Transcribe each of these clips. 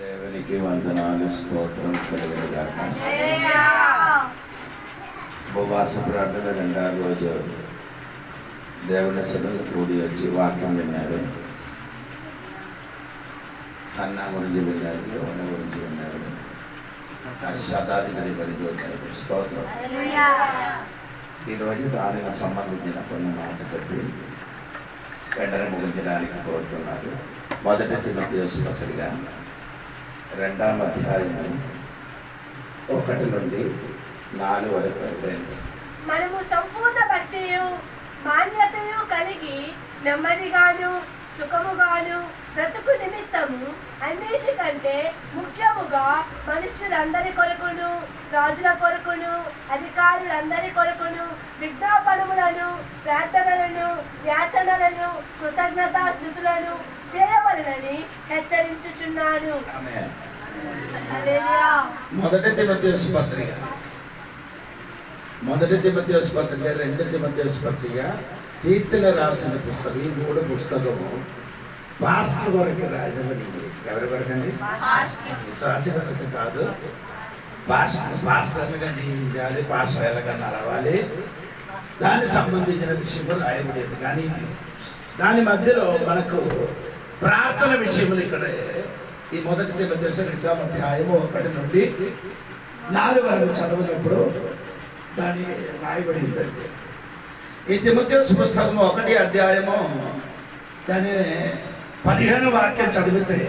దేవునికి వందనాలు స్తోత్రం కలుగునుగాక. ఉపవాస ప్రార్థన రెండవ రోజు దేవుని సభకు కూడి వచ్చి వాక్యం విన్నారు. కన్నా గురించి విన్నారు, యోన గురించి విన్నారు, శతాధిపతి గురించి విన్నారు. స్తోత్రం. ఈరోజు దానికి సంబంధించిన కొన్ని మాట చెప్పి వెంటనే ముగించడానికి కోరుతున్నారు. మొదటి తిమోథెయుసు పత్రిక 2వ అధ్యాయము 1 నుండి 4 వరకు. మనము సంపూర్ణ భక్తియు మాన్యతయు కలిగి నెమ్మదిగాను సుఖముగాను బ్రతుకు నిమిత్తము అన్నిటికంటే ముఖ్యముగా మనుష్యులందరి కొరకును రాజుల కొరకును అధికారులందరి కొరకును విజ్ఞాపనములను ప్రార్థనలను యాచనలను కృతజ్ఞతా స్థుతులను చేయవలనని హెచ్చరించుచున్నాను. మొదటి తిమోథెయుసు పత్రిక 2 తిమోథెయుసు పత్రిక కీర్తన రాసిన పుస్తకం. ఈ 3 పుస్తకము పాస్టర్ వరకు రాజబడింది. ఎవరి వరకు అండి? విశ్వాసి వరకు కాదు. పాస్టర్ జీవించాలి, పాస్టర్ ఎలాగ నడవాలి, దానికి సంబంధించిన విషయంలో రాయబడేది. కానీ దాని మధ్యలో మనకు ప్రార్థన విషయములు ఇక్కడ ఈ మొదటి తిమోథెయుసు 2వ అధ్యాయము 1 నుండి 4 వరకు చదవనప్పుడు దాని రాయబడిందండి. ఈ తిమోథెయుసు పుస్తకము 1వ అధ్యాయము దాని 15వ వాక్యం చదివితే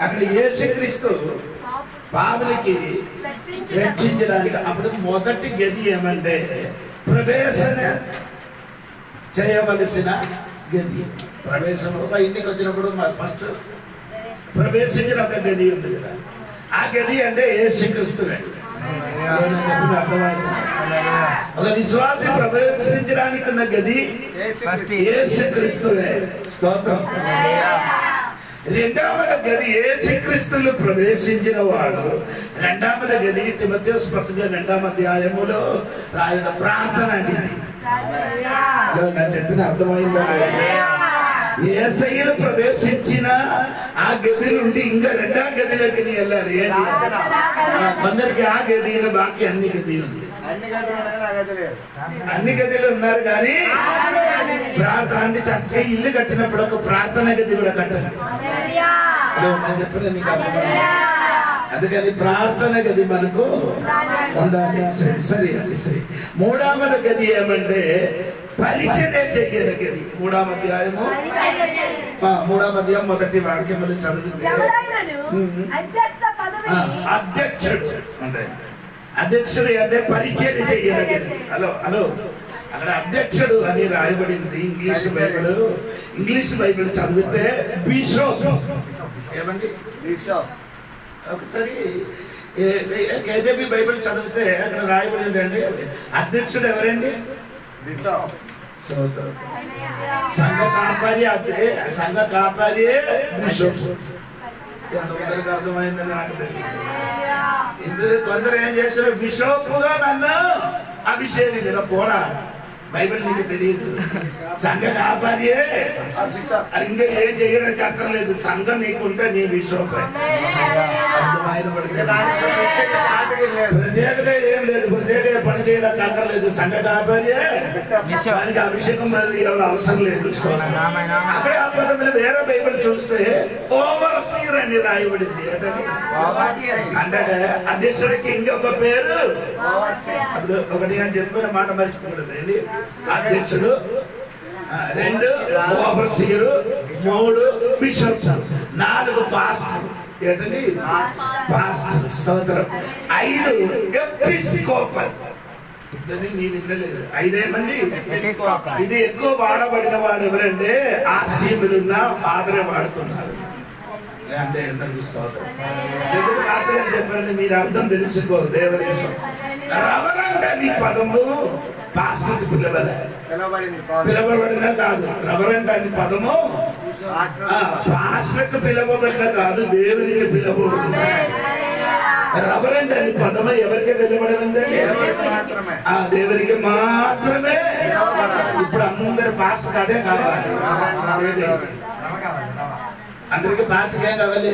అక్కడ యేసుక్రీస్తు పాపులకి రక్షించడానికి అప్పుడు మొదటి గది ఏమంటే ప్రవేశన చేయవలసిన గది. ప్రవేశం ఒక ఇంటికి వచ్చినప్పుడు ఫస్ట్ ప్రవేశించిన ఒక గది ఉంది కదా, ఆ గది అంటే యేసుక్రీస్తు. అర్థమైంది? ఒక విశ్వాసి ప్రవేశించడానికి ఉన్న గది యేసుక్రీస్తువే. స్తోత్రం. 2వ గది యేసుక్రీస్తులు ప్రవేశించిన వాడు. 2వ గది తిమోథెయుసు పత్రిక 2వ అధ్యాయములో రాయన ప్రార్థన గది. నేను చెప్పిన అర్థమైందా? యేసయ్యను ప్రవేశించిన ఆ గది నుండి ఇంకా 2వ గదిలోకి వెళ్ళాలి. కొందరికి ఆ గది బాకీ అన్ని గది ఉంది. అన్ని గదిలో ఉన్నారు కానీ ప్రార్థన అంటే చక్కగా ఇల్లు కట్టినప్పుడు ఒక ప్రార్థన గది కూడా కట్టండి. నేను చెప్పిన నీకు అర్థమైంది? అందుకని ప్రార్థన గది మనకు ఉండాలి. సరే అండి. సరే, 3వ గది ఏమంటే పరిచర్య చెయ్యని గది. 3వ అధ్యాయము 3వ అధ్యాయం 1వ వాక్యములు చదివితే అధ్యక్షుడు అంటే పరిచర్య చెయ్యని గది. హలో అక్కడ అధ్యక్షుడు అని రాయబడింది. ఇంగ్లీష్ బైబిల్ చదివితే బిషప్. ఏమండి? ఒకసారి కేజీబీ బైబిల్ చదివితే అక్కడ రాయబడింది అండి, అధ్యక్షుడు ఎవరండి? సంఘ కాపారి బిషప్. ఎంతమందికి అర్థమైందని నాకు తెలియదు. కొందరు ఏం చేశారు, బిషప్ గా నన్ను అభిషేకించిన పోడా. బైబిల్ నీకు తెలియదు. సంఘ కాపారియే ఇంకా ఏం చేయడానికి అక్కర్లేదు. సంఘం నీకుంటే నీ బిషప్. అర్థమైన ప్రత్యేకత ఏం లేదు, ప్రత్యేక పని చేయడానికి అక్కర్లేదు. సంఘ కాపారియే దానికి అభిషేకం ఎవరు అవసరం లేదు. అక్కడే ఆ పదం వేరే బైబిల్ చూస్తే ఓవర్ సీర్ అని రాయబడింది. అంటే అధ్యక్షుడికి ఇంకొక పేరు. అప్పుడు ఒకటి అని చెప్పిన మాట మర్చిపోకూడదు. అధ్యక్షుడు, 2 ఓవర్సీరు, 3 బిషప్, 4 పాస్టర్. ఏంటండి? పాస్టర్. స్తోత్రం. 5 ఎపిస్కోపల్. నేను వినలేదు. 5 ఏమండి? ఇది ఎక్కువ వాడబడిన వాడు ఎవరంటే ఆర్సీబులున్న ఫాదరే వాడుతున్నారు. అంటే ఎంతకు స్తోత్రం. ఎందుకు రాజగారు చెప్పారంటే మీరు అర్థం తెలుసుకో. దేవుని రవరంట నీ పదము పాస్టర్కి పిలవబడిన కాదు. రవరంట అని పదము పాస్టర్కి పిలవబడిన కాదు, దేవునికి పిలవబడిన. రవరంట అని పదము ఎవరికి పిలవబడిందండి? ఆ దేవునికి మాత్రమే. ఇప్పుడు అందరు పాస్టర్ అదే కావాలి. అందరికి పాస్టర్ ఏం కావాలి?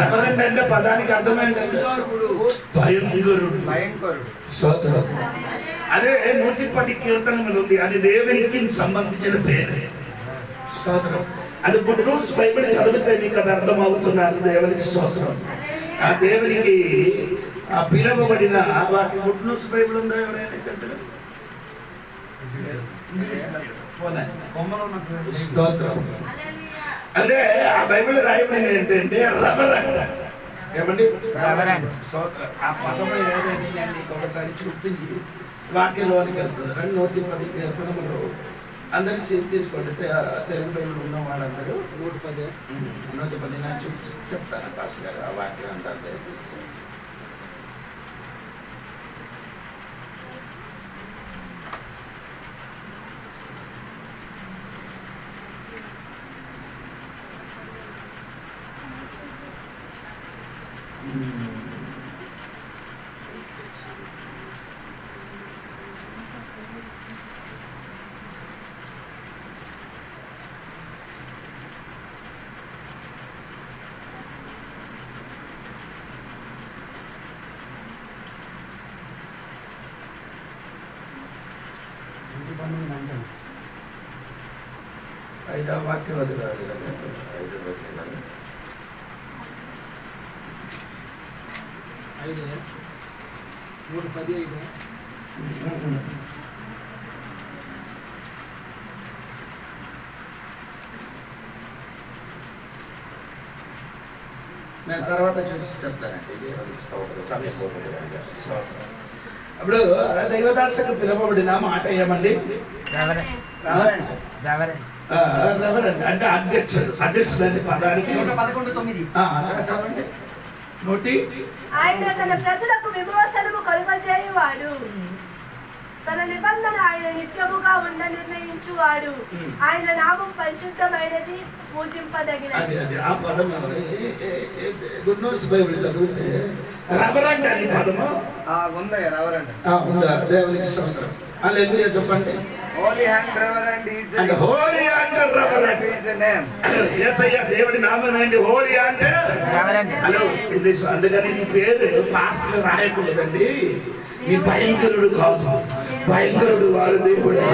రెవరెండ్ అంటే పదానికి అర్థమైందండి భయంకరుడు. స్తోత్రం. అదే 110 కీర్తనలు ఉంది, అది దేవునికి సంబంధించిన పేరు. స్తోత్రం. అది గుడ్ న్యూస్ బైబిల్ చదివితే మీకు అది అర్థమవుతున్నారు. దేవునికి స్తోత్రం. ఆ దేవునికి ఆ పిలవబడిన వాకి గుడ్ న్యూస్ బైబిల్ ఉందా? ఎవరైనా చెప్తారు? స్తోత్రం. అంటే ఆ బైబిల్ రాయబడిన ఏంటంటే రెవరెండ్. ఏమండి? స్తోత్రం. ఆ పదము ఏదని నేను నీకు ఒకసారి చూపించి వాక్యంలోనికి వెళ్తుంది. 110 కీర్తనములు అందరూ తీసుకోండి. తెలుగు బైబిల్ ఉన్న వాళ్ళందరూ 110 నేను చెప్తాను పాస్టర్ గారు. ఆ వాక్యం అంతా ఐదవ వాక్యం అది కాదు కదా. 5 వాక్యాలు 3:15. నేను తర్వాత చూసి చెప్తానండి. దేవునికి స్తోత్రం. సమయం పోతుంది. అప్పుడు దైవదాసకు పిలవబడిన మాట ఏమండి? రెవరెండ్ అంటే అధ్యక్షుడు. అధ్యక్షుడు అనే పదానికి 111:9. చదవండి. నోటి ఆయన తన ప్రజలకు విమోచనము కలుగజేయువాడు, తన నిబంధన ఆయన నిత్యముగా ఉండ నిర్ణయించువాడు, ఆయన నామం పరిశుద్ధమైనది, పూజింపదగినది. అది ఆ పదం గుడ్ న్యూస్ బైబిల్ చదివితే రెవరెండ్ అనే పదము ఉందా? దేవునికి స్తోత్రం. హల్లెలూయా చెప్పండి. Holy and reverend is and holy and reverend is a name. యేసయ్య దేవుడి నామం ఏంటి? హోలీ అంటే హలో. అందుకని నీ పేరు పాస్టర్ రాయకూడదండి. నీ భయంకరుడు కాదు, భయంకరుడు వాడు దేవుడే.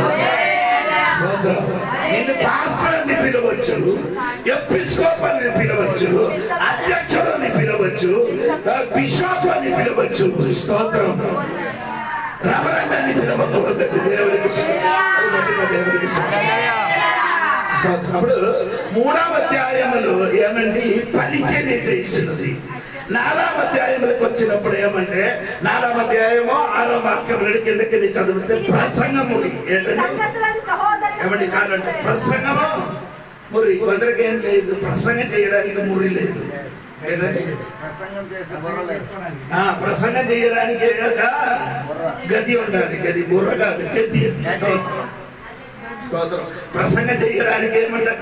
నిన్ను పాస్టర్ అని పిలవచ్చు, ఎపిస్కోప్ అని పిలవచ్చు, అధ్యక్షుడు అని పిలవచ్చు, బిషప్ అని పిలవచ్చు. స్తోత్రం. రెవరెండ్ అని పిలవకూడదండి. దేవునికి అప్పుడు 3వ అధ్యాయములో ఏమండి? పరిచర్య చేసినది. 4వ అధ్యాయములకు వచ్చినప్పుడు ఏమంటే 4వ అధ్యాయము 6వ వాక్యం కిందకి చదివితే ప్రసంగము. ఏంటంటే ఏమండి? కాదంటే ప్రసంగము మురి. కొందరికి ఏం లేదు, ప్రసంగం చేయడానికి మురి లేదు. ప్రసంగం చేయడానికి గది ఉండాలి. గది బుర్ర కాదు, గది. స్తోత్రం. ప్రసంగం చేయడానికి ఏమంటే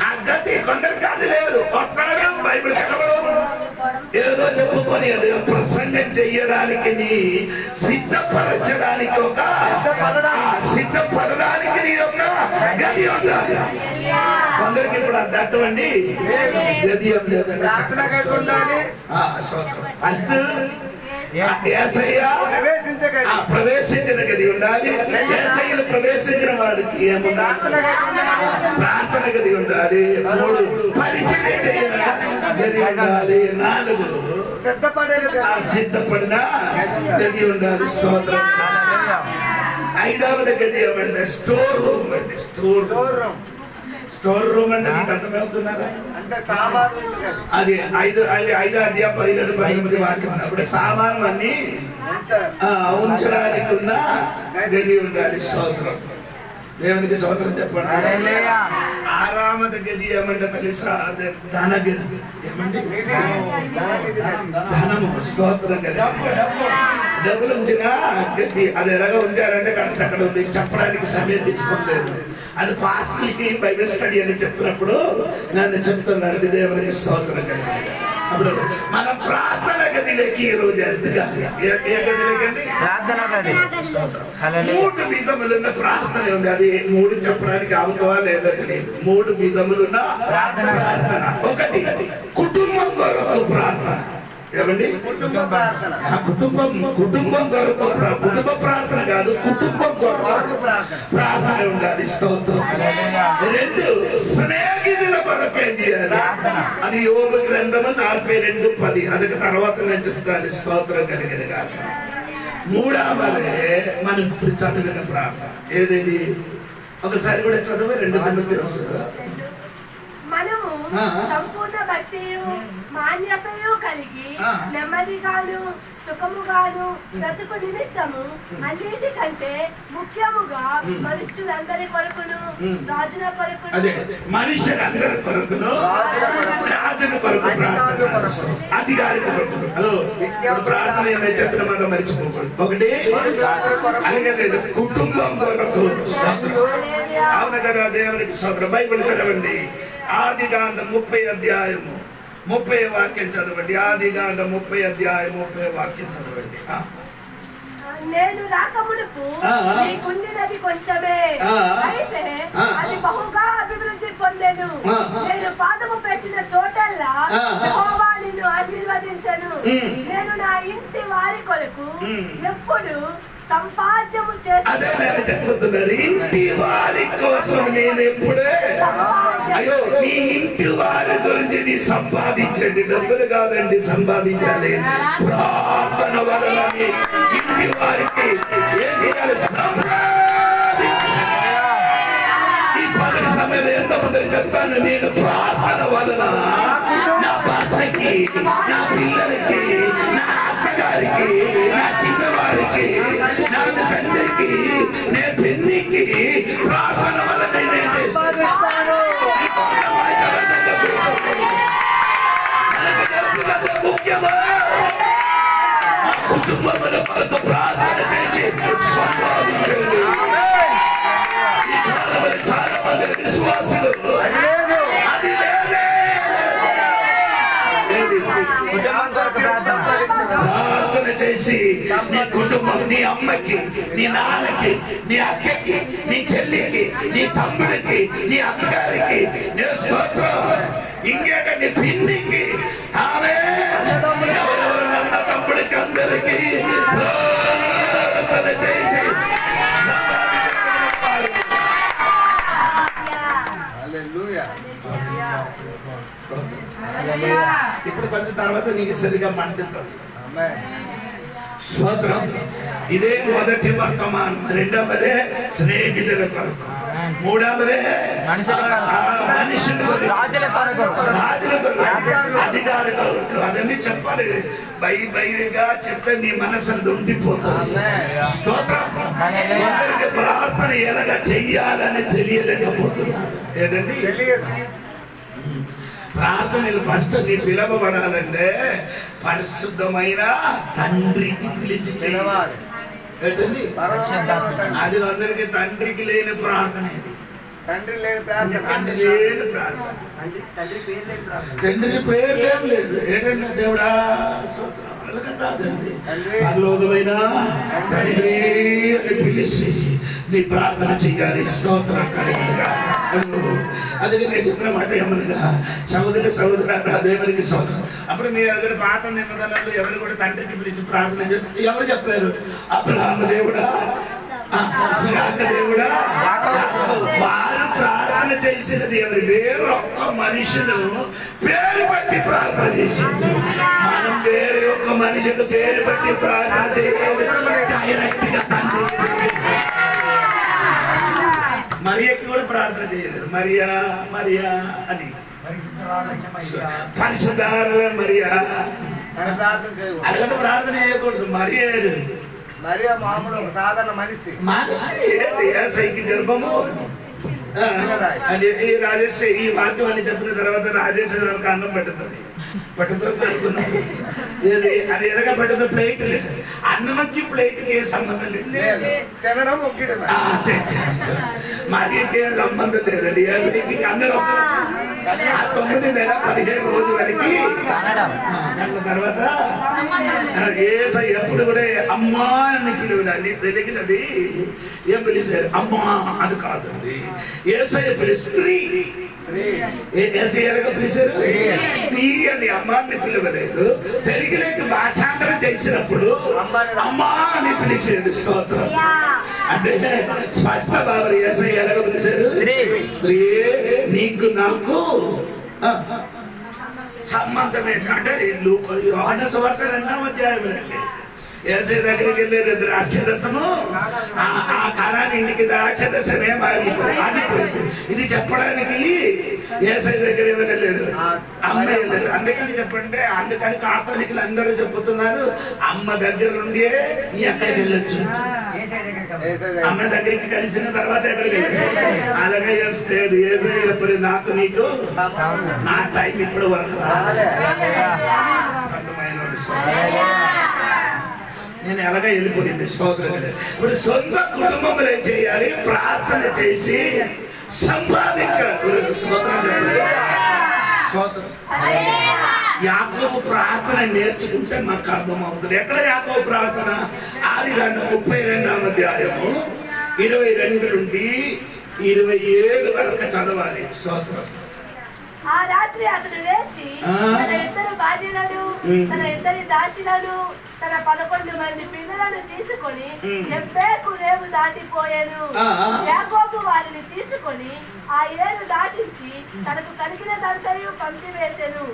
ఆ గది. కొందరికి అది లేదు. ఒక్కడే బైబిల్ చదవడం, ఏదో చెప్పుకొని ప్రసంగం చెయ్యడానికి సిద్ధపరచడానికి సిద్ధపడడానికి నీ యొక్క గది ఉండాలి. కొందరికి ఇప్పుడు అది అటువంటి గది లేదండి. ఫస్ట్ ప్రవేశించిన గది ఉండాలి. యేసయ్యను ప్రవేశించిన వాడికి ఏముండాలి? ప్రార్థన గది ఉండాలి. 3 పరిచర్య చేయన గది ఉండాలి. 4 సిద్ధపడిన గది ఉండాలి. స్తోత్రం. 5వది గది ఏమంటే స్టోర్ రూమ్ అండి. స్టోర్ రూమ్ అంటే మీకు అర్థమవుతున్నారా? అది 5 అధ్యాయం 17 18 వాక్యం. అప్పుడు సామాను అన్ని ఉంచడానికి ఉన్న గది ఉండాలి. స్తోత్రం. దేవునికి స్తోత్రం చెప్పండి. 6వది గది ఏమంటే తెలుసా? ధన గది. ఏమండి? ధనము. స్తోత్రం. గది డబ్బులు ఉంచిన గది. అది ఎలాగ ఉంచారంటే కరెక్ట్ అక్కడ ఉంది. చెప్పడానికి సమయం తీసుకోలేదు. అది పాస్టర్కి బైబిల్ స్టడీ అని చెప్పినప్పుడు నన్ను చెప్తున్నారు. దేవునికి స్తోత్రం కలిగి అప్పుడు మన ప్రార్థన గదిలోకి ఈ రోజు ఎదగాలి. ఏ గదిలోకండి? ప్రార్థన గది. 3 విధములున్న ప్రార్థన ఉంది. అది 3 చెప్పడానికి అవుతావా లేదా తెలియదు. 3 విధములున్న ప్రార్థన. ఒకటి కుటుంబం కొరకు ప్రార్థన. ఏమండి? కుటుంబ ప్రార్థన. కుటుంబం కొరకు కుటుంబ ప్రార్థన కాదు, కుటుంబం కొరకు ప్రార్థన ఉండాలి. స్తోత్రం. 2 స్నేహితుల కొరకు ఏం చేయాలి? అది యోబు గ్రంథము 42:10. అది తర్వాత నేను చెప్తాను. స్తోత్రం కలిగిన కాక. 3వదే మనం ఇప్పుడు చదివిన ప్రార్థన. ఏదేది? ఒకసారి కూడా చదువు. 2 తిమోతి. మనము సంపూర్ణ భక్తియు మాన్యతయు కలిగి నెమ్మదిగాను సుఖముగాను బ్రతుకు నిమిత్తము అన్నిటికంటే ముఖ్యముగా మనుషులందరి కొరకును రాజుల కొరకును మనుషులందరి కొరకును రాజుల కొరకు అధికారి కొరకు ప్రార్థన ఏమైనా చెప్పిన మాట మర్చిపోకూడదు. ఒకటి అలాగే కుటుంబం కొరకు. అవును కదా? దేవునికి స్తోత్రం. బైబిల్ తెరవండి. ఆదికాండం 30 అధ్యాయము 30 వాక్యం చదవండి. ఆదికాండం 30 అధ్యాయం 30 వాక్యం చదవండి. నేను రాకమునుపు నీకుండినది కొంచెమే, అయితే అది బహుగా అభివృద్ధి పొందెను. నేను పాదము పెట్టిన చోటల్లా యెహోవా నిన్ను ఆశీర్వదించెను. నేను నా ఇంటి వారి కొరకు ఎప్పుడు సంపాద్యము అదే నేను చెప్తున్నారు. ఇంటి వారి కోసం నేను ఎప్పుడే అయ్యో నీ ఇంటి వారి గురించి నీ సంపాదించండి. డబ్బులు కాదండి సంపాదించాలి. ప్రార్థన వలన ఇంటి వారికి ఏం చేయాలి? ఈ పగటి సమయంలో ఎంతమంది చెప్తాను, నేను ప్రార్థన వలన నా భర్తకి, నా పిల్లలకి, నా అత్తగారికి, నా చిన్నవారికి, నా తండ్రికి, నే పెన్నికి ప్రార్థన వలన నేనే చేస్తాను. ముఖ్యమా మా కుటుంబముల కొరకు ప్రార్థన చేసి సంపాదించండి. ఈ కాలంలో చాలా మంది విశ్వాసులు అది లేదే. ప్రార్థన చేసి నీ కుటుంబం, నీ అమ్మకి, నీ నాన్నకి, నీ అక్కకి, నీ చెల్లికి, నీ తమ్ముడికి, నీ అత్తగారికి, నీ స్తోత్రం ఇంకేట నీ పిన్నికి, ఆమె ఎవరెవరు నన్న తమ్ముడికి అందరికి ప్రార్థన చేసి ఇప్పుడు కొంచెం తర్వాత నీకు సరిగా మండుతుంది. స్తోత్రం. ఇదే మొదటి వర్తమానం. 2వదే స్నేహితుల కొరకు. 3వదే మనుషుల కొరకు, రాజుల కొరకు, అధికారుల కొరకు. అదన్నీ చెప్పాలి. బైగా చెప్తే నీ మనసులో ఉండిపోతుంది. స్తోత్రం. అందరికి ప్రార్థన ఎలాగా చెయ్యాలని తెలియలేకపోతున్నారు. ఏంటండి? ప్రార్థనలు ఫస్ట్ నీ పిలవబడాలంటే పరిశుద్ధమైన తండ్రికి పిలిచి చేయాలి. ఏంటండి? అది అందరికి తండ్రికి లేని ప్రార్థన. ఇది తండ్రి లేని ప్రార్థన. తండ్రి పేరు ఏం లేదు. ఏంటంటే దేవుడా కాదండి, పరలోకమైన తండ్రి అని పిలిచి నీ ప్రార్థన చెయ్యాలి. స్తోత్రం కలిగినగా. అందుకే నేను చెప్పిన మాట ఏమనగా, సహోదర దేవునికి స్తోత్రం. అప్పుడు మీరు ఎవరి పాత నిబంధనలు ఎవరు కూడా తండ్రికి పిలిచి ప్రార్థన చేస్తారు. ఎవరు చెప్పారు? అబ్రహాము దేవుడా, దేవుడా. వారు ప్రార్థన చేసినది ఎవరి? వేరు ఒక్క మనుషులు పేరు బట్టి ప్రార్థన చేసింది. మనం వేరే ఒక్క మనుషులు పేరు బట్టి ప్రార్థన చేయలేదు. డైరెక్ట్ గా తండ్రి. మరియకి కూడా ప్రార్థన చేయలేదు. మరియా మరియా అని పరిశుద్ధార మరియా అలాంటి ప్రార్థన చేయకూడదు. మరియారు మరియా మామూలు ఒక సాధారణ మనిషి. సైకి గర్భము. రాజేష్ ఈ వాక్యం అని చెప్పిన తర్వాత రాజేష్ గారికి అన్నం పెడుతుంది. పట్టుదల అనుకున్నాను. అది ఎరగా పట్టుదో ప్లేట్ లేదు. అన్నమకి ప్లేట్కి ఏ సంబంధం లేదు. తినడం ఒక్కడమే. మరి సంబంధం లేదండి. అందరం 9 నెల 15 రోజుల వరకు తర్వాత ఏసయ్య ఎప్పుడు కూడా అమ్మా అని పిలువడాన్ని తెలిగినది. ఏం పిలిచారు? అమ్మా అది కాదండి. ఏసయ్య స్త్రీ. ఏసయ్యగా పిలిచారు స్త్రీ అని అమ్మాని పిలవలేదు. తెలుగులోకి భాషాంతరం చేసినప్పుడు అమ్మా అని పిలిచేది. స్తోత్రం. అంటే స్పష్ట బాబు ఏసయ్య ఎలాగ పిలిచారు? స్త్రీ నీకు నాకు సంబంధం ఏంటంటే యోహాను సువార్త 2వ అధ్యాయం అండి. ఏసయ్య దగ్గరికి వెళ్ళారు. ద్రాక్షరసము ఆ కాలాన్ని ఇంటికి ద్రాక్షరసమే ఆగిపోయింది. ఇది చెప్పడానికి ఏసయ్య దగ్గర ఎవరు వెళ్ళారు? అమ్మ వెళ్ళారు. అందుకని చెప్పండి, అందుకని కాథలికులు అందరూ చెబుతున్నారు అమ్మ దగ్గర నుండి నీ ఎక్కడికి వెళ్ళొచ్చు. అమ్మ దగ్గరికి కలిసిన తర్వాత ఎక్కడికి వెళ్ళారు? అలాగే లేదు. ఏసయ్య చెప్పారు నాకు నీకు నా టైం ఇప్పుడు వరకు నేను ఎలాగా వెళ్ళిపోయింది. స్తోత్రం. ఇప్పుడు సొంత కుటుంబంలో ఏం చేయాలి? ప్రార్థన చేసి సంపాదించాలి. స్తోత్రం. స్తోత్రం. యాకోబు ప్రార్థన నేర్చుకుంటే మాకు అర్థమవుతుంది. ఎక్కడ యాకోబు ప్రార్థన? 32వ అధ్యాయము 22 నుండి 27 వరకు చదవాలి. స్తోత్రం. ఆ రాత్రి అతడు లేచి తన 2 భార్యలను, తన 2 దాసిలను, తన 11 మంది పిల్లలను తీసుకొని ఎబ్బేకు రేవు దాటిపోయాను. యాకోబు వారిని తీసుకొని ఆ ఏరు దాటించి తనకు కలిగినదంతయు పంపివేసెను.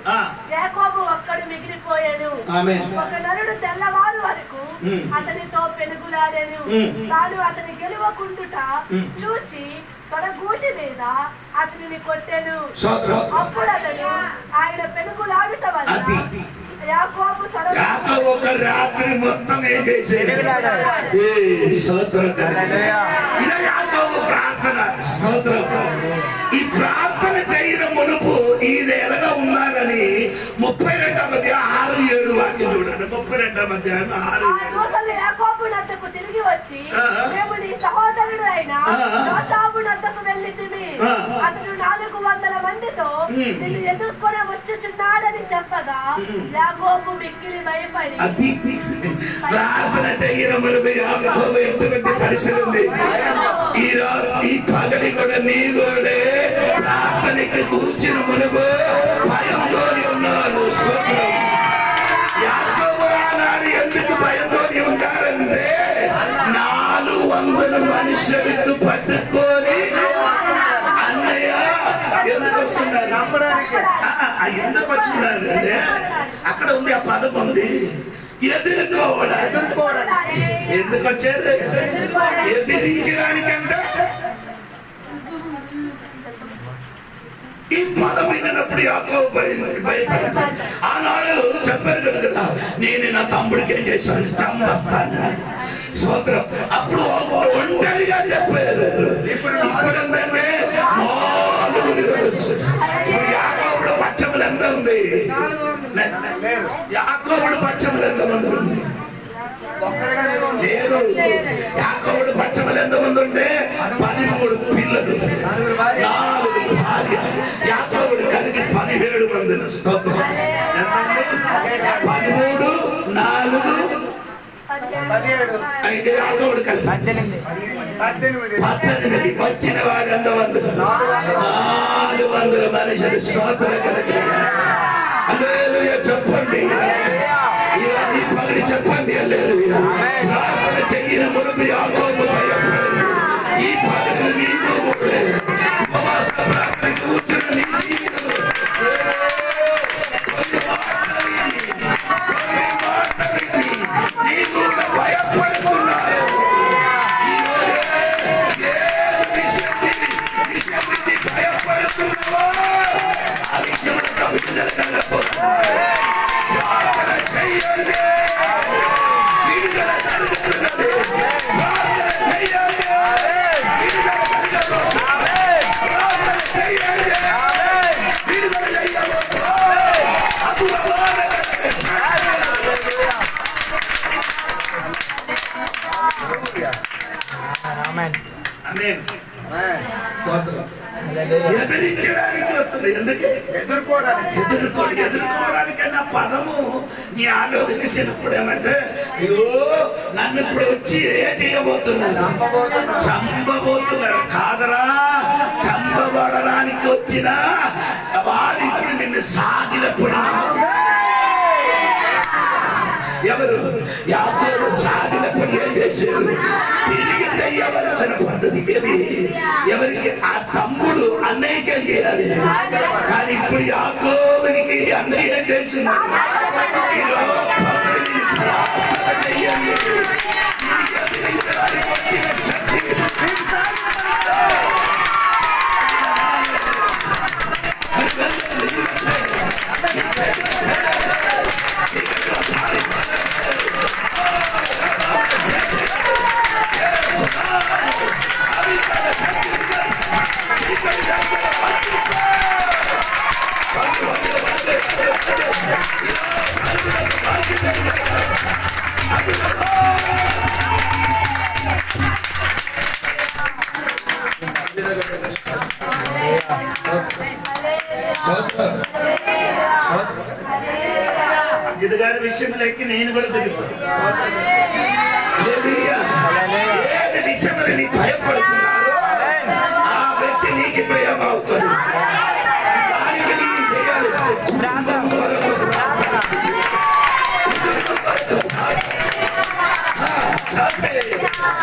యాకోబు ఒక్కడు మిగిలిపోయాను. ఒక నరుడు తెల్లవారు వరకు అతనితో పెనుగులాడెను. తాను అతని గెలువకుండుట చూచి తన గూటి మీద అతనిని కొట్టెను. అప్పుడు అతను ఆయన పెనుగులాడుట వల్ల యాకోబు ఒక రాత్రి మొత్తం ఏం చేసేది? ఇలా యాకోబు ప్రార్థన. స్తోత్రం. ఈ ప్రార్థన చేయడం మునుపు ఈయన ఎలాగా ఉన్నారని 32వ అధ్యాయం 6-7 వాక్యం చూడండి. 32వ అధ్యాయం 6-7. యాకోబు నద్దకు తిరిగి వచ్చి మేము నీ సహోదరుడు అయిన యోసాబు నద్దకు వెళ్ళితిమి. అతడు 400 మందితో నిన్ను ఎదుర్కొని వచ్చుచున్నాడని చెప్పగా యాకోబు మిక్కిలి భయపడి ప్రార్థన చేయడం మునుపు యాకోబు ఎటువంటి పరిస్థితి ఉంది? ఈ పగలి కూడా నీ కూడా ప్రార్థనకి కూర్చుని మునుపు భయంతోని ఉన్నారు. యాకోబు ఆనాడు ఎందుకు భయంతోని ఉంటారంటే 400 మనుషులకు పట్టుకొని అన్నయ్య ఎందుకు వస్తున్నారు? ఎందుకు వచ్చిన్నారు అంటే అక్కడ ఉంది ఆ పదం ఉంది ఎదుర్కోవడం. ఎందుకు వచ్చారు? ఎదిరించడానికంటే ఈ పదం విన్నప్పుడు యాకోబు భయపడింది. ఆనాడు చెప్పారు కదా నేను నా తమ్ముడికి ఏం చేశాను? చంపేస్తాను. స్తోత్రం. అప్పుడు ఒంటరిగా చెప్పారు. ఇప్పుడు యాకోబుడు పక్షములు ఎంత ఉంది? యాకోబుడు పక్షములు ఎంతమంది ఉంది? లేదు. యాకోబుడు పక్షములు ఎంతమంది ఉంటే 13 పిల్లలు, 4 భార్య. యాకోబుడు కలిగి 17 మంది. స్తోత్రం. 13, 4, 17. అయితే యాకోబుడు కలిగి 18. వచ్చిన వారు ఎంతమంది? 400 మనుషులు. స్తోత్రం కలిగి హల్లెలూయా చెప్పండి. ఈ పగలి చెప్పండి హల్లెలూయా. ప్రార్థన చెయ్యిన మునుపు యాకోబు భయపడింది. ఈ పగలు నీకు ఉపవాస ప్రార్థన కూర్చున్న నీ జీవితంలో కొన్ని మాటలు నీకు భయపడుతున్నారు. భయపడుతున్నావో ఆ విషయంలో ప్రార్థన చెయ్యండి. విడుదల జరుగుతున్నది. ప్రార్థన చెయ్యండి. విడుదల జరగబోతున్నది. ప్రార్థన చెయ్యండి. విడుదల జరగబోతున్నది. నీ ఆలోచన చిన్నప్పుడు ఏమంటే అయ్యో నన్ను ఇప్పుడు వచ్చి ఏ చేయబోతున్నారు, చంపబోతున్నారు. కాదరా, చంపబడడానికి వచ్చిన వాడు ఇప్పుడు నిన్ను సాగినప్పుడు ఎవరు యాకోబు సాగినప్పుడు ఏం చేశారు? తిరిగి చెయ్యవలసిన పద్ధతి ఏది? ఎవరికి? ఆ తమ్ముడు అన్నయ్యకే చేయాలి. కానీ ఇప్పుడు యాకోబునికి అన్నయ్య చేస్తున్నారు. చెయ్యండి. గారి విషయంలోకి నేను కూడా దిగుతాను. ఏ విషయంలో నీ భయపడుతున్నారో ఆ వ్యక్తి నీకు ప్రేమ అవుతుంది. దానికి నీకు చేయాలి.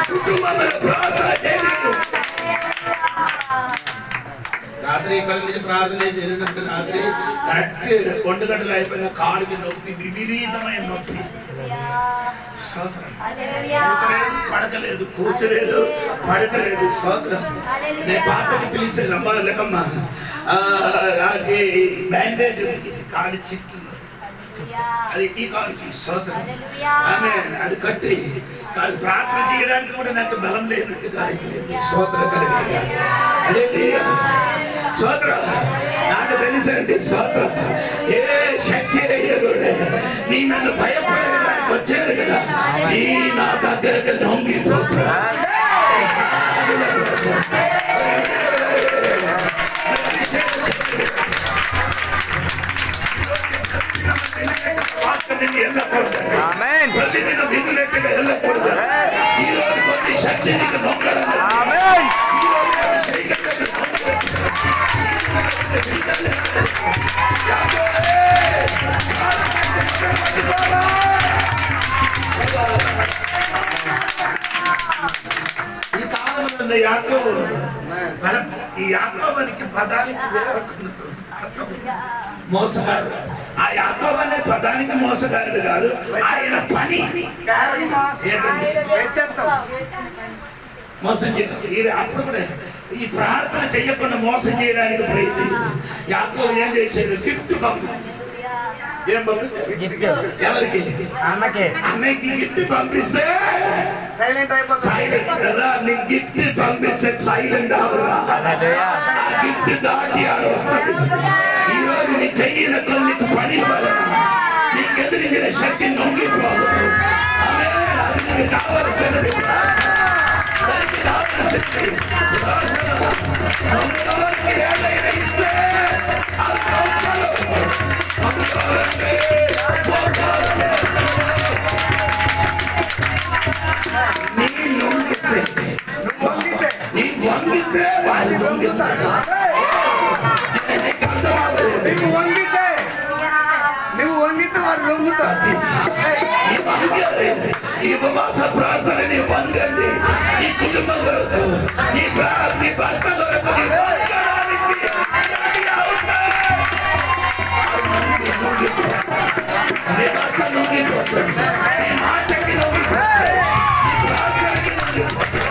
కుటుంబంలో ప్రార్థన చేయాలి. రాత్రి ఇక్కడ నుంచి ప్రార్థన చేసి వెళ్ళినప్పుడు రాత్రి కరెక్ట్ 2 గంటలు అయిపోయిన కాడికి నొప్పి, విపరీతమైన నొప్పి. పడకలేదు, కూర్చోలేదు, పడకలేదు. స్తోత్రం. నేను పాపని పిలిస్తే రమ్మా లేకమ్మా, బ్యాండేజ్ కాడి చిట్టు, అది ఈ కాడికి. స్తోత్రం. ఆమె అది కట్టి కాదు ప్రార్థన చేయడానికి కూడా నాకు బలం లేనట్టుగా అయిపోయింది. స్తోత్రం కలిగి స్తోత్రం. నాకు తెలిసండి స్తోత్రం. ఏ శక్తి అయ్యే నీ నన్ను భయపడడానికి వచ్చారు కదా, నీ నా దగ్గరకు లొంగిపోతా. ప్రతిదినం విన్నట్టుగా వెళ్ళకూడదు. ఈ రోజు కొన్ని శక్తి నీకు నొక్కడం. ఈ కాలంలో యాకోబు, ఈ యాకోబునికి పదానికి మోసగాడు. ఆ యాకోబు అనే పదానికి మోసగారుడు కాదు, ఆయన పని మోసం చేయడం. అప్పుడు కూడా ఈ ప్రార్థన చెయ్యకుండా మోసం చేయడానికి ప్రయత్నించారు. యాకోబు ఏం చేశాడు? గిఫ్ట్ పంపించాడు. ఏం పంపించారు? ఎవరికి? అన్నయ్యకి గిఫ్ట్ పంపిస్తే సైలెంట్ కదా. నీ గిఫ్ట్ పంపిస్తే సైలెంట్ అవరా? గిఫ్ట్ దాటి వస్తుంది. ఈ రోజు నీ చెయ్యిన కొన్ని పని వలన నీకు ఎదిరిగిన శక్తి నొంగిపోదు. అది నీకు కావలసినది. దానికి కావలసింది ఏదైనా ఇస్తే నీ వంగితే వాళ్ళు వంగిస్తారు. నువ్వు వంగితే వాడు లొంగుతాడు. ఈ ఉపవాస ప్రార్థన నీ వంగండి. నీ కుటుంబం కొరకు, నీ భర్త కొరకు, నీ భర్త నొంగిపోతుంది. నీ మాటకి నొంగిపోతుంది. నీ ప్రార్థనకి నొంగిపోతుంది.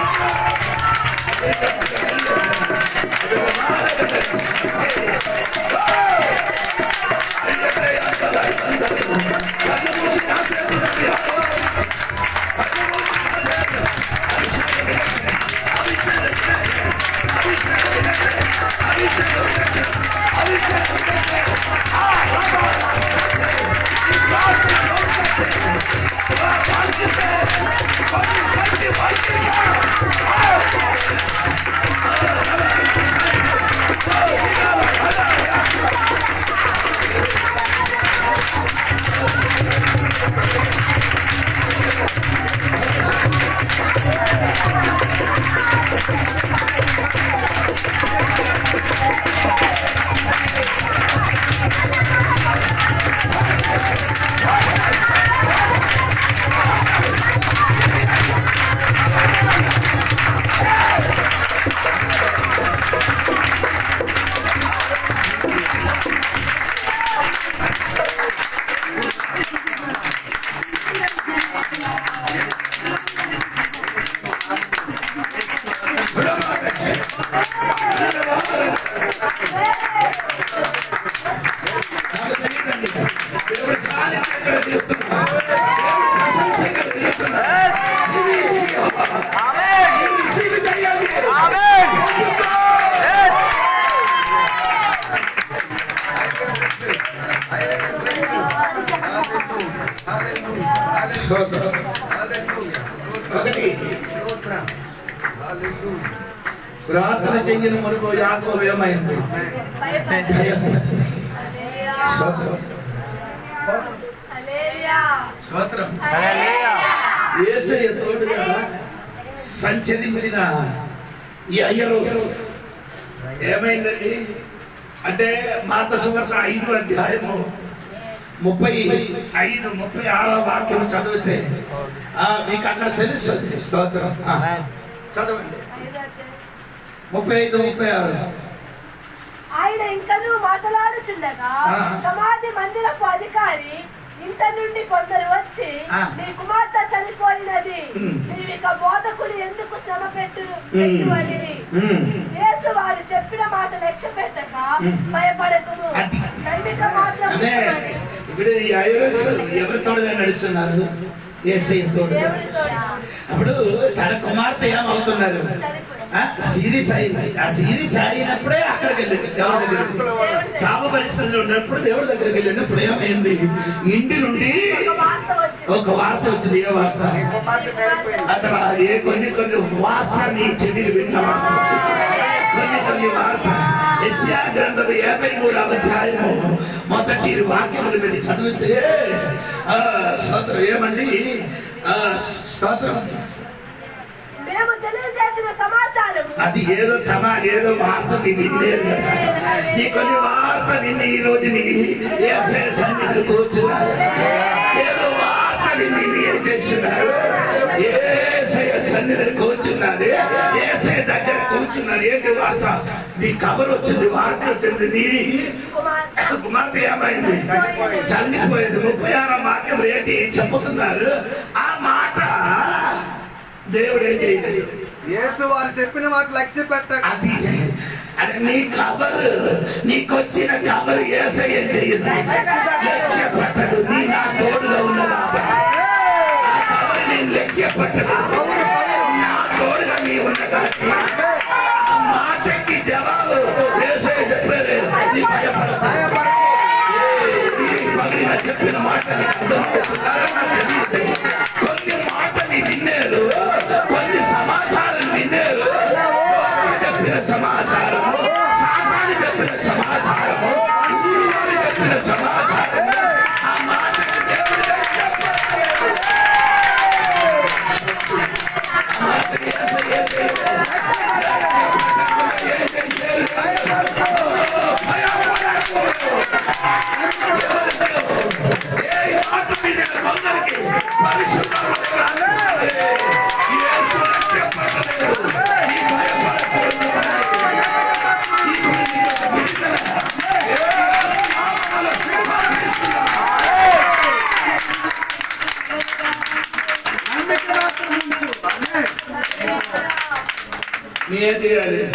స్తోత్రం. ఒకటి ప్రార్థన చెయ్యని మునుపు యాకోబు ఏమైంది? స్తోత్రం. స్తోత్రం. యేసయ్య తోడుగా సంచరించిన ఈ అయ్యరోస్ ఏమైందండి అంటే మార్కు సువార్త 5వ అధ్యాయము 35-36 వాక్యం చదివితే మీకు అక్కడ తెలుస్తుంది. స్తోత్రం. చదవండి 35-36. ఆయన ఇంకనూ మాట్లాడుచుండగా సమాధి మందిరపు అధికారి ఇంట నుండి కొందరు వచ్చి, నీ కుమార్తె చనిపోయినది, నీవిక బోధకులు ఎందుకు శ్రమ పెట్టు అని యేసు వారు చెప్పిన మాట లక్ష్య పెట్టక భయపడకుము, నమ్మిక మాత్రం ఇప్పుడు ఈ ఐరస్ ఎవరితోడుగా నడుస్తున్నారు? యేసయ్య తోడుగా. అప్పుడు తన కుమార్తె ఏమవుతున్నారు? సీరియస్ అయింది. ఆ సీరియస్ అయినప్పుడే అక్కడికి వెళ్ళింది దేవుడి దగ్గరికి. చావ పరిస్థితులు ఉన్నప్పుడు దేవుడి దగ్గరికి వెళ్ళినప్పుడు ఏమైంది? ఇంటి నుండి ఒక వార్త వచ్చింది. ఏ వార్త? అతను కొన్ని వార్త నీ చెవిని విన్న వార్త, కొన్ని వార్త. యెషయా గ్రంథం 53వ అధ్యాయము మొదటి వాక్యములు మీరు చదివితే స్తోత్రం ఏమండి? స్తోత్రం. మేము తెలియజేసిన సమాచారం అది ఏదో వార్త నీ వినలేరు కదా. నీ కొన్ని వార్త విని ఈ రోజు నీ యేసయ్య సన్నిధిలో కూర్చున్నారు. ఏదో వార్త విని ఏం చేస్తున్నారు? యేసయ్య సన్నిధిలో కూర్చున్నారు. యేసయ్య దగ్గర కూర్చున్నారు. ఏంటి వార్త? నీ కబర్ వచ్చింది, వార్త వచ్చింది. నీ కుమార్తె ఏమైంది? చనిపోయింది. 36వ వాక్యం ఏంటి చెప్పుతున్నారు? ఆ మాట దేవుడు ఏం చేయలేదు. యేసు వారు చెప్పిన మాట లక్ష్య పెట్టక అది నీ కబరు, నీకొచ్చిన కబరు యేసయ్య ఏం చేయదు, లక్ష్య పట్టడు. నీ నా తోడుగా ఉన్నదా? ఆ కబరు నేను లక్ష్య పట్టదు. నా తోడుగా నీ ఉన్నదా? ఆ మాటకి జవాబు యేసయ్య చెప్పారు. నీ భయపడదు. చెప్పిన మాట కొన్ని మాటని విన్నారు, కొన్ని సమాచారం విన్నారు. చెప్పిన సమాచారము, సాతాను చెప్పిన సమాచారము, ఊరు చెప్పిన సమాచారము, ఆ మాటకి దేవుడు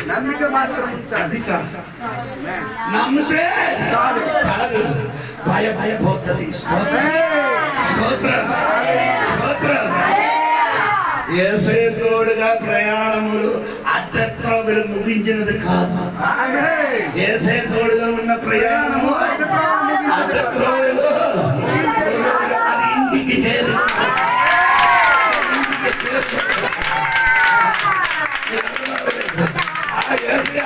నమ్మిక మాత్రం అది చాలు. నమ్మితే చాలు. భయపోతుంది. యేసయ్య తోడుగా ప్రయాణములు అడ్డత్రోవలు ముగించినది కాదు. యేసయ్య తోడుగా ఉన్న ప్రయాణము అడ్డత్రోవలు అది ఇంటికి చేరు.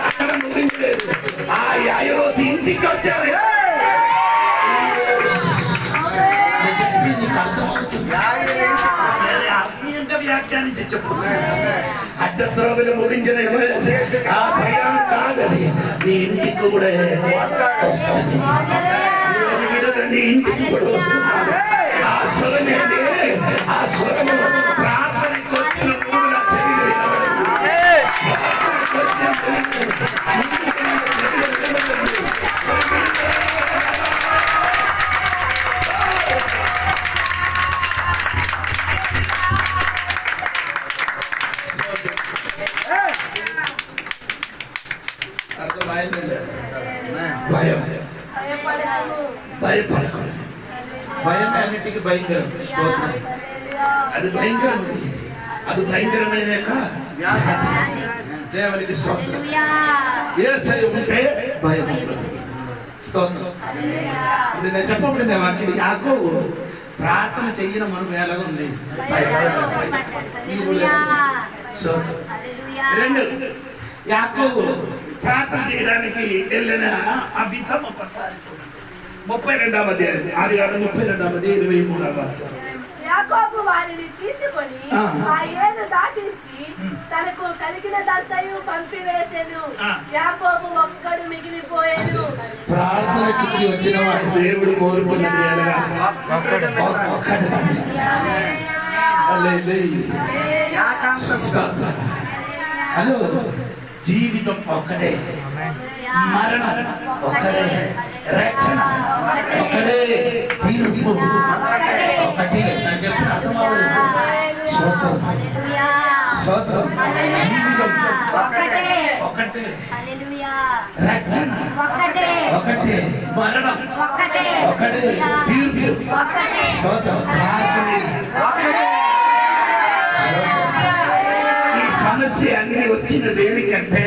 అక్కడ ముగించలేదు. ఆ యాయరోసి ఇంటికి వచ్చారు. నీకు అర్థమవుతుంది? ఆత్మీయంగా వ్యాఖ్యానించి చెప్పుతున్నాను. అడ్డత్రోవలు ముగించిన ఆ ప్రయాణం కాదది. నీ ఇంటికి కూడా నీ ఇంటికి కూడా వస్తున్నారు. ఆ స్వరమేంటి? ఆ స్వరము ప్రార్థనకు వచ్చిన 3 లక్షలు భయపడకూడదు. భయం అన్నిటికీ భయంకరం. అది భయంకరం. అది భయంకరమైన దేవునికి స్తోత్రం. యేసయ్య ఉంటే భయం ఉండదు. స్తోత్రం. ఇప్పుడు నేను చెప్పబడిన వాక్యం యాకోబు ప్రార్థన చెయ్యడం మనం ఎలాగ ఉంది. రెండు, యాకోబు ప్రార్థన చేయడానికి వెళ్ళిన ఆ విధం ఒకసారి 32వ అధ్యాయం, ఆదికాండం 32వ అధ్యాయం 23వ వాక్యం. యాకోబు వారిని తీసుకొని ఆ ఏడు దాటించి తనకు కలిగినదంతయు పంపివేసెను. యాకోబు ఒక్కడు మిగిలిపోయాను. ప్రార్థన చెయ్యి వచ్చిన వాడు దేవుడు కోరుకున్నది ఎలాగా? హలో, జీవితం ఒక్కడే, మరణం ఒక్కడే, రక్షణ ఒక్కడే, తీర్పు ఒకటి. నేను చెప్పిన అర్థమవుతుంది. స్తోత్రం స్తోత్రం. జీవితం ఒకటే, రక్షణ ఒకటే, మరణం ఒకటే, తీర్పు స్తోత్రం. ఈ సమస్య అన్ని వచ్చిన దేనికంటే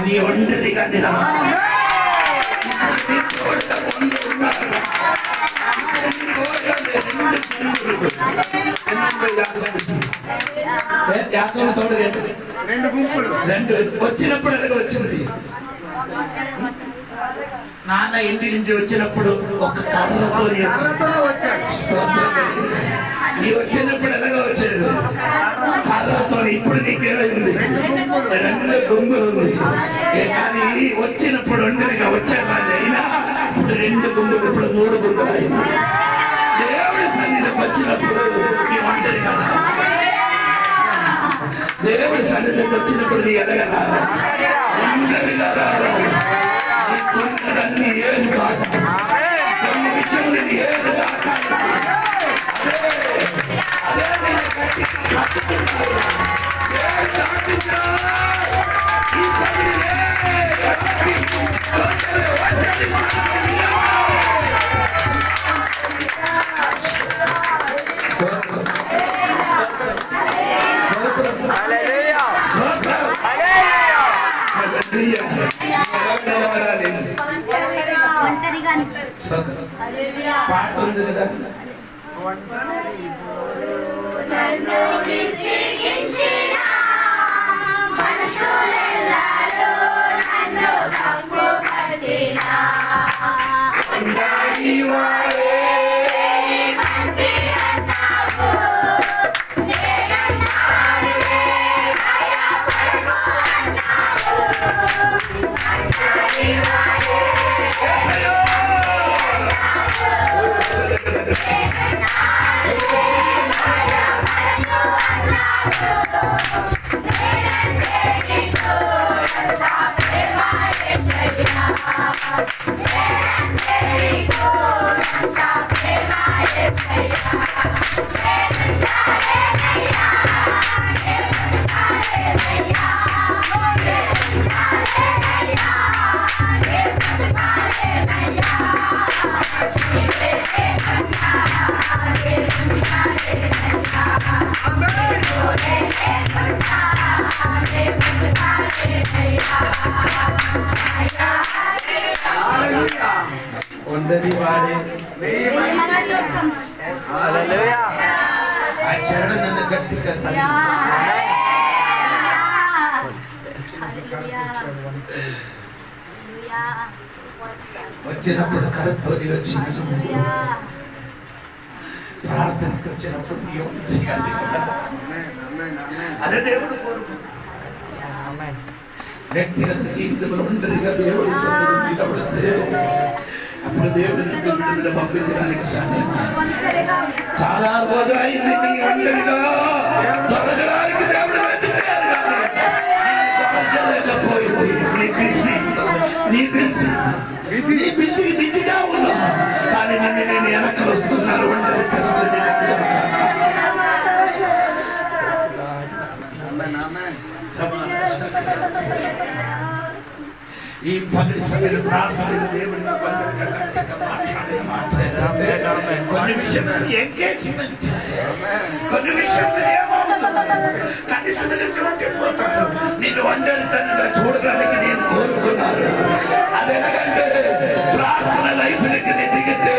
నీ ఒంటరిగా నిలబడి యాకోబు తోడు రెండు గుంపులు, రెండు వచ్చినప్పుడు ఎలాగ వచ్చింది? నాన్న ఇంటి నుంచి వచ్చినప్పుడు ఒక కర్రతో వచ్చాడు. నీ వచ్చినప్పుడు ఎలాగ వచ్చాడు? కర్రతో. ఇప్పుడు నీకేమైంది? రెండు గుంపులు ఉంది. కానీ వచ్చినప్పుడు ఒంటరిగా వచ్చాడు. అయినా ఇప్పుడు రెండు గుంపులు, ఇప్పుడు మూడు గుంపులు అయింది. దేవుడి సన్నిధికి వచ్చినప్పుడు నీ ఒంటరిగా, దేవుడి సన్నిధికి వచ్చినప్పుడు నీ ఎలాగా రావాలి? ఒంటరిగా రావాలి. నీకున్నదన్నీ ఏది కాదు, కొన్ని విషయంలో ఏది కాదు. అదే నేను గట్టిగా పట్టుకున్నాను. ఈ పని పాట ఉంది కదా, ఒంటరి వాడే ఆ చరణం నన్ను గట్టిగా వచ్చినప్పుడు కరతోని వచ్చిన ప్రార్థనకు వచ్చినప్పుడు నీ ఒంటరిగా అదే దేవుడు కోరుకున్నాడు. వ్యక్తిగత జీవితంలో ఒంటరిగా దేవుడి సన్నిధిలో నిలబడితే అప్పుడు దేవుడు నీకు విడుదల పంపించడానికి సాధ్యం. చాలా రోజులు అయింది నీ ఒంటరిగా దొరకడానికి దేవుడు దొరకలేకపోయింది. నీ బిజీగా ఉన్నా కానీ నిన్ను నేను వెనక్కి వస్తున్నాను. ఒంటరి ఈ 10 సమయంలో ప్రార్థన దేవుడికి కొన్ని విషయాలు ఎంగేజ్మెంట్, కొన్ని విషయాలు కనీసం ఉండిపోతారు. నిన్ను ఒంటరితనంగా చూడడానికి నేను కోరుకున్నాను. అదేంటంటే ప్రార్థన లైఫ్లకి దిగితే